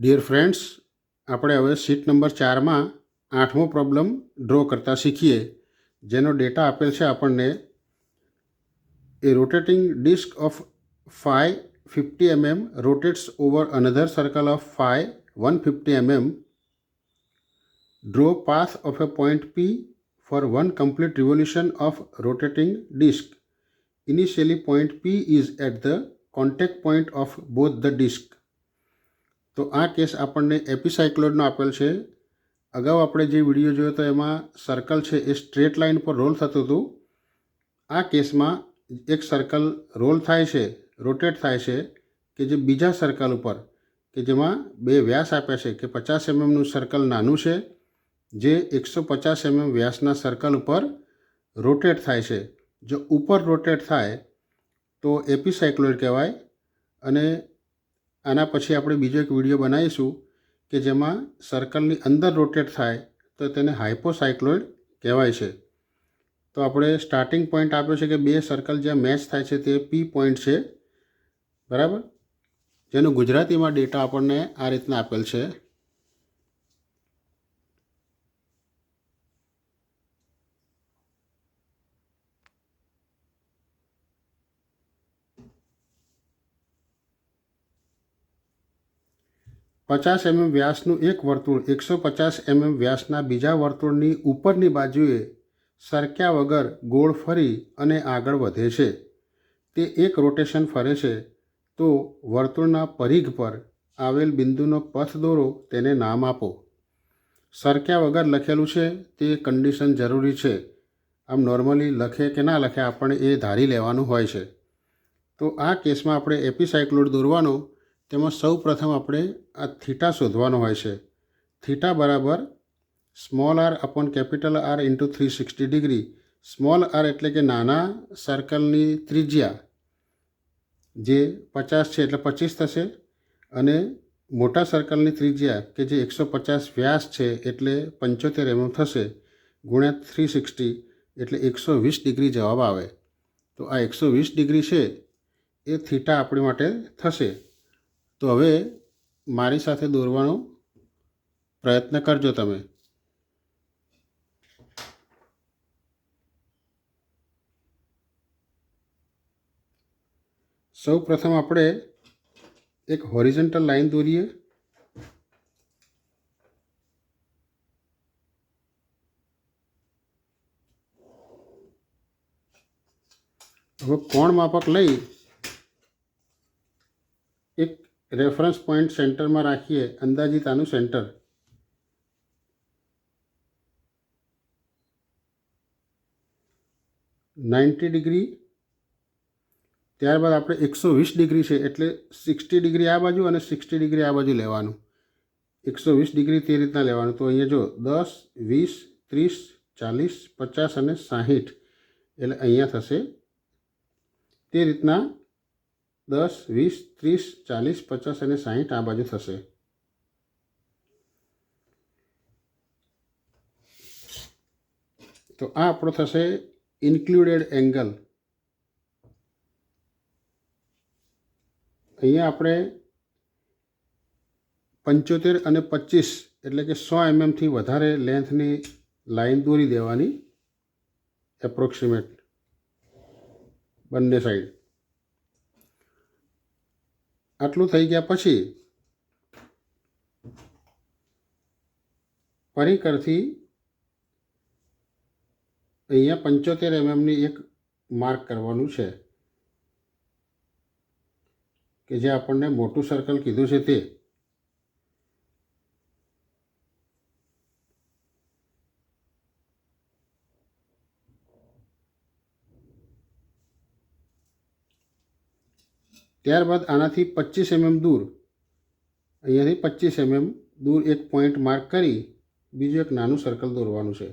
Dear friends, આપણે હવે sheet number 4માં 8મો પ્રોબ્લેમ ડ્રો કરતા શીખીએ, જેનો ડેટા આપેલ છે આપણને. A rotating disc of phi 50 mm rotates over another circle of phi 150 mm. Draw path of a point P for one complete revolution of rotating disc. Initially, point P is at the contact point of both the disc. તો આ case આપણને એપિસાયક્લોઇડનો આપેલ છે. અગાઉ આપણે જે video જોયો તો એમાં સર્કલ છે એ સ્ટ્રેટ લાઇન પર રોલ થતું હતું. આ કેસમાં એક સર્કલ રોલ થાય છે, રોટેટ થાય છે, કે જે બીજા સર્કલ ઉપર, કે જેમાં બે વ્યાસ આપ્યા છે કે 50 mmનું સર્કલ નાનું છે, જે 150 mm વ્યાસના સર્કલ ઉપર રોટેટ થાય છે. જો ઉપર રોટેટ થાય તો એપિસાયક્લોઇડ કહેવાય. અને આના પછી આપણે બીજો એક વિડીયો બનાવીશું કે જેમાં સર્કલની અંદર રોટેટ થાય તો તેને હાઇપોસાયક્લોઇડ કહેવાય છે. તો આપણે સ્ટાર્ટિંગ પોઈન્ટ આપ્યો છે કે બે સર્કલ જ્યાં મેચ થાય છે તે પી પોઈન્ટ છે, બરાબર, જેનું ગુજરાતીમાં ડેટા આપણને આ રીતના આપેલ છે. પચાસ mm વ્યાસનું એક વર્તુળ 150 mm વ્યાસના બીજા વર્તુળની ઉપરની બાજુએ સરક્યા વગર ગોળ ફરી અને આગળ વધે છે. તે એક રોટેશન ફરે છે તો વર્તુળના પરિઘ પર આવેલ બિંદુનો પથ દોરો, તેને નામ આપો. સરક્યા વગર લખેલું છે તે કન્ડિશન જરૂરી છે. આમ નોર્મલી લખે કે ના લખે આપણે એ ધારી લેવાનું હોય છે. તો આ કેસમાં આપણે એપિસાયક્લોઇડ દોરવાનો. તેમાં સૌ પ્રથમ આપણે આ થીટા શોધવાનો હોય છે. થીટા બરાબર small R upon capital R into 360 degree. Small R એટલે કે નાના સર્કલની ત્રિજ્યા, જે 50 છે એટલે 25 થશે, અને મોટા સર્કલની ત્રિજ્યા કે જે 150 વ્યાસ છે એટલે 75 mm થશે, ગુણ્યા 360 એટલે 120 ડિગ્રી જવાબ આવે. તો આ 120 ડિગ્રી છે એ થીટા આપણી માટે થશે. તો હવે મારી સાથે દોરવાનો પ્રયત્ન કરજો તમે. સૌ પ્રથમ આપણે એક હોરિઝોન્ટલ લાઈન દોરીએ. હવે કોણ માપક લઈ એક રેફરન્સ પોઈન્ટ સેન્ટરમાં રાખીએ, અંદાજિત આનું સેન્ટર. $90 ડિગ્રી. ત્યારબાદ આપણે 120 ડિગ્રી છે એટલે 60 ડિગ્રી આ બાજુ અને 60 ડિગ્રી આ બાજુ લેવાનું. 120 ડિગ્રી તે રીતના લેવાનું. તો અહીંયા જો 10, 20, 30, 40, 50 અને 60 એટલે અહીંયા થશે. તે રીતના 10, 20, 30, 40, 50 અને 60 આ બાજુ થશે. તો આ આપણો થશે ઇન્ક્લુડેડ એંગલ. અહીંયા આપણે 75 અને 25 એટલે કે 100 mm થી વધારે લેન્થની લાઈન દોરી દેવાની, એપ્રોક્સિમેટ બંને સાઈડ. આટલું થઈ ગયા પછી પરિકરથી અહીંયા 75 mmની એક માર્ક કરવાનું છે, કે જે આપણને મોટું સર્કલ કીધું છે તે. ત્યારબાદ આનાથી 25 mm દૂર, અહીંયાથી 25 mm દૂર એક પોઈન્ટ માર્ક કરી બીજું એક નાનું સર્કલ દોરવાનું છે.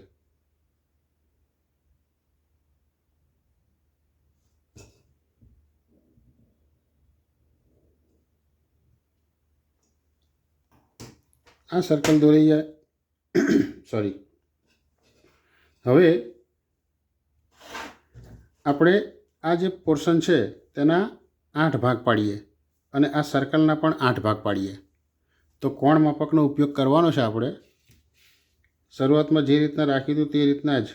આ સર્કલ દોરી જાય. સોરી. હવે આપણે આ જે પોર્શન છે તેના 8 ભાગ પાડીએ અને આ સર્કલના પણ 8 ભાગ પાડીએ. તો કોણ માપકનો ઉપયોગ કરવાનો છે આપણે. શરૂઆતમાં જે રીતના રાખ્યું હતું તે રીતના જ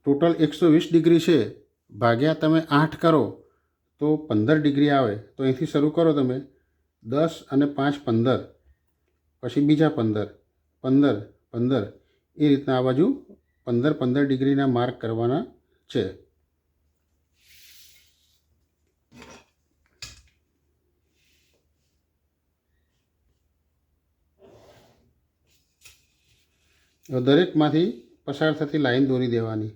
ટોટલ 120 ડિગ્રી છે, ભાગ્યા તમે 8 કરો તો 15 ડિગ્રી આવે. તો અહીંથી શરૂ કરો તમે 10 અને 5 15, પછી બીજા 15 15 15, એ રીતના આ બાજુ 15 15 ડિગ્રીના માર્ક કરવાના છે. દરેકમાંથી પસાર થતી લાઈન દોરી દેવાની.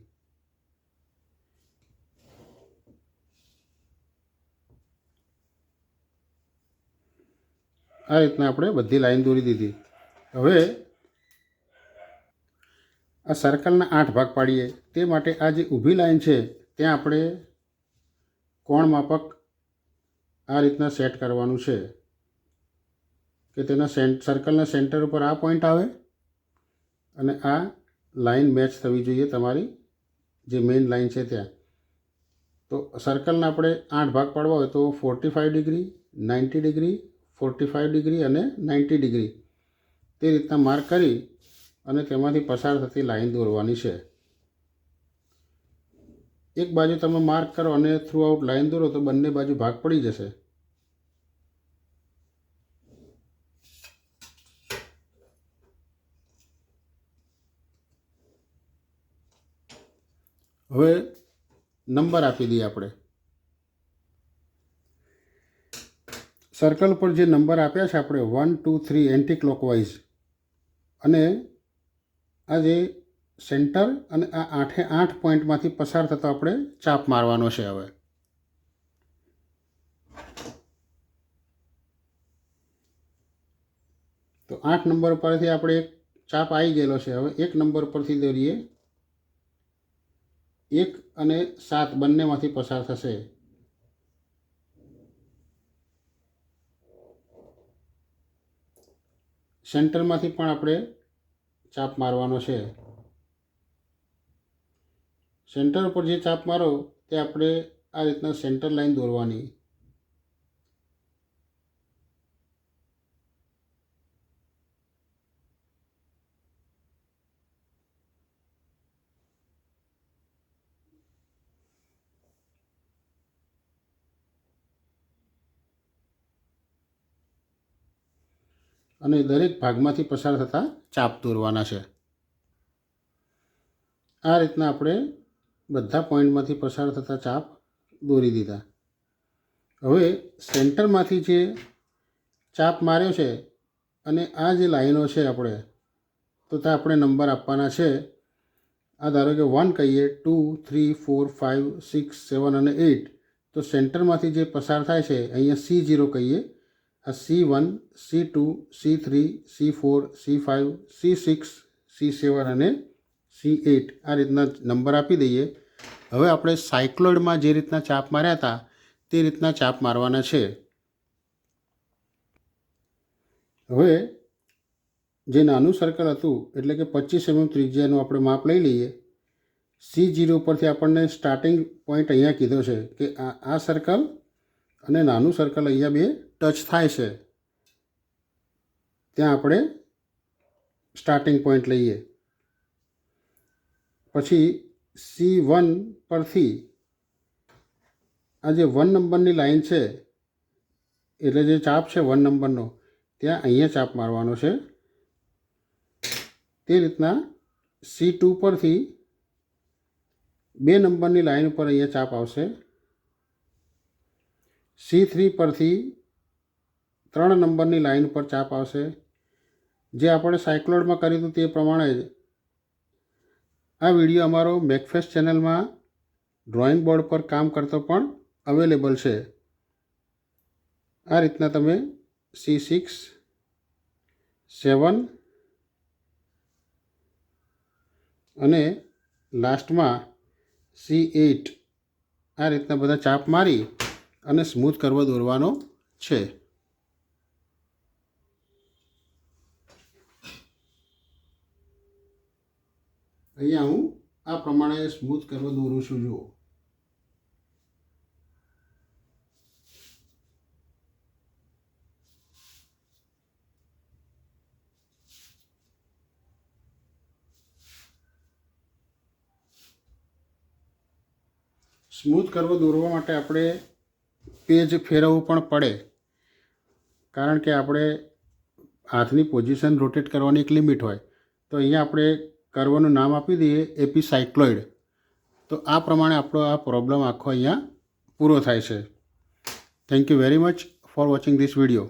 આ રીતના આપણે બધી લાઈન દોરી દીધી. હવે આ સર્કલના 8 ભાગ પાડીએ. તે માટે આ જે ઊભી લાઈન છે ત્યાં આપણે કોણ માપક આ રીતના સેટ કરવાનું છે કે તેના સર્કલના સેન્ટર ઉપર આ પોઈન્ટ આવે અને આ લાઈન મેચ થવી જોઈએ તમારી જે મેઇન લાઈન છે ત્યાં. તો સર્કલના આપણે 8 ભાગ પાડવા હોય તો 45 ડિગ્રી, 90 ડિગ્રી, 45 ડિગ્રી અને 90 ડિગ્રી તે રીતના માર્ક કરી અને તેમાંથી પસાર થતી લાઈન દોરવાની છે. એક બાજુ તમે માર્ક કરો અને થ્રુ આઉટ લાઈન દોરો તો બંને બાજુ ભાગ પડી જશે. હવે નંબર આપી દઈએ આપણે. સર્કલ પર જે નંબર આપ્યા છે આપણે 1 2 3 એન્ટી ક્લોકવાઇઝ, અને આ જે સેન્ટર અને આ 8 પોઈન્ટમાંથી પસાર થતો આપણે ચાપ મારવાનો છે. હવે તો 8 નંબર પરથી આપણે એક ચાપ આવી ગયેલો છે. હવે 1 નંબર પરથી દોરીએ. 1 અને 7 બંનેમાંથી પસાર થશે. સેન્ટરમાંથી પણ આપણે ચાપ મારવાનો છે. સેન્ટર પર જે ચાપ મારો તે આપણે આ રીતના સેન્ટર લાઈન દોરવાની. અને દરેક ભાગમાંથી પસાર થતા ચાપ દોરવાના છે. આ રીતના આપણે બધા પોઈન્ટમાંથી પસાર થતા ચાપ દોરી દીધા. હવે સેન્ટરમાંથી જે ચાપ માર્યો છે અને આ જે લાઈનો છે આપણે, તો ત્યાં આપણે નંબર આપવાના છે. આ ધારો કે 1 કહીએ, 2 3 4 5 6 7 અને 8. તો સેન્ટરમાંથી જે પસાર થાય છે અહીંયા C0 કહીએ, આ C1 C2 C3 C4 C5 C6 C7 અને C8 આ રીતના નંબર આપી દઈએ. હવે આપણે સાયક્લોઇડમાં જે રીતના ચાપ માર્યા હતા તે રીતના ચાપ મારવાના છે. હવે જે નાનું સર્કલ હતું એટલે કે 25 mm ત્રિજ્યાનું આપણે માપ લઈ લઈએ. C0 પરથી આપણને સ્ટાર્ટિંગ પોઈન્ટ અહીંયા કીધો છે કે આ સર્કલ અને નાનું સર્કલ અહીંયા બે ટચ થાય છે, ત્યાં આપણે સ્ટાર્ટિંગ પોઈન્ટ લઈએ. પછી C1 પરથી આ જે 1 નંબરની લાઈન છે એટલે જે ચાપ છે 1 નંબરનો, ત્યાં અહીંયા ચાપ મારવાનો છે. તે રીતના C2 પરથી 2 નંબરની લાઈન ઉપર અહીંયા ચાપ આવશે. C3 પરથી 3 નંબરની લાઈન ઉપર ચાપ આવશે. જે આપણે સાયક્લોઇડમાં કર્યું હતું તે પ્રમાણે જ આ વિડીયો અમારો મેકફેસ્ટ ચેનલમાં ડ્રોઈંગ બોર્ડ પર કામ કરતો પણ અવેલેબલ છે. આ રીતના તમે C6 7 અને લાસ્ટમાં C8 આ રીતના બધા ચાપ મારી અને સ્મૂથ કર્વ દોરવાનો છે. અહીંયા હું આ પ્રમાણે સ્મૂથ કર્વ દોરું છું. જુઓ, સ્મૂથ કર્વ દોરવા માટે આપણે પેજ ફેરવવું પણ પડે, કારણ કે આપણે હાથની પોઝિશન રોટેટ કરવાની એક લિમિટ હોય. તો અહીંયા આપણે કર્વનું નામ આપી દઈએ એપિસાયક્લોઇડ. તો આ પ્રમાણે આપણો આ પ્રોબ્લેમ આખો અહીંયા પૂરો થાય છે. Thank you very much for watching this video.